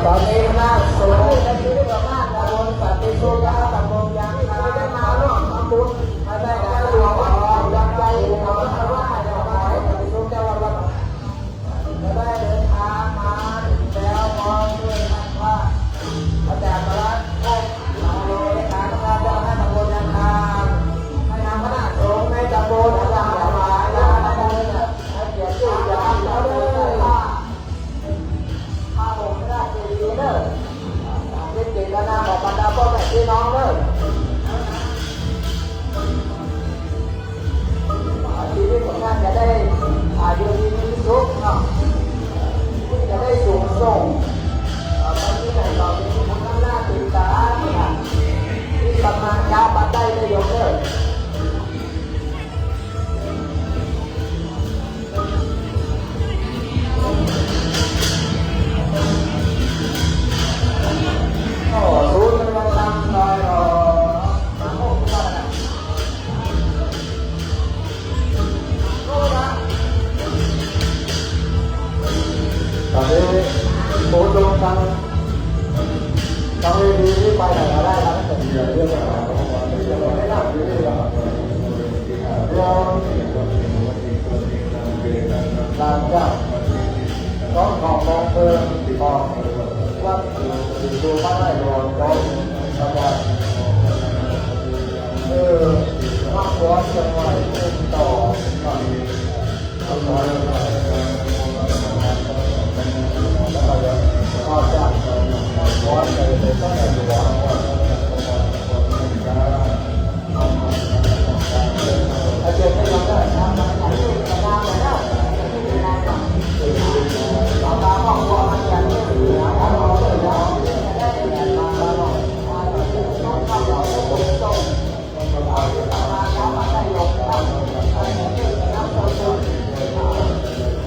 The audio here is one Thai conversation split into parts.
ตอนนี้ล่าสุดในที่เกิดมาตำบลปฏิสุขตำบลยางคาได้มาร่วมทำบุญมาได้การหลวงพ่อยันใจเราได้ว่าจะขอให้ปฏิสุขเจ้าวันจะได้เดินทางมาแล้วมองด้วยกันว่าอาจารย์พระโอ้เราในการทำงานจะให้ตำบลยางคาให้นำคณะสงฆ์ในตำบลอาจารย์หลายญาติธรรมให้เกียรติชื่อญาติเราด้วยข้าผมไม่ได้ดีเด้อที่เจตนาของบรรดาพ่อแม่พี่น้องเด้อชีวิตของท่านจะได้อยู่ดีมีสุขเนาะจะได้สูงส่งไปที่ไหนต่อไปที่ข้างหน้าติดตาที่กำลังยาปัดได้ได้ยกเด้อศูนย์กำลังทำลอยมาโอ้โหตอนนี้โค้ดลงทางเวทีที่ไปไหนก็ได้ครับแต่เดี๋ยวเรื่องอะไรเรื่องไม่ได้เรื่องหลังจากต้องของมองเพิ่มของวัดดูมาได้รอนร้องสบายมากกว่าจะไหวต่อหน่อยทำน้อยหน่อยแล้วก็จะเข้าใจร้อนใจเลยต้องให้ดูว่าอาจารย์ไม่รับได้ทำอะไรที่ทำงานแล้วเราตามองว่ามันยังไม่ถึงนะเราเลยเราได้เรียนมาเราต้องทำเราต้องต้องเอาที่ทำงานเราได้ยกทำอะไรที่เราต้อง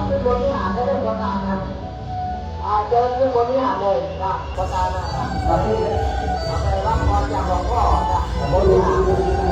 ขึ้นบนวิหารได้เลยประการนะเดินขึ้นบนวิหารเลยนะประการนะเอาไปรับพรจากหลวงพ่อนะบนวิหาร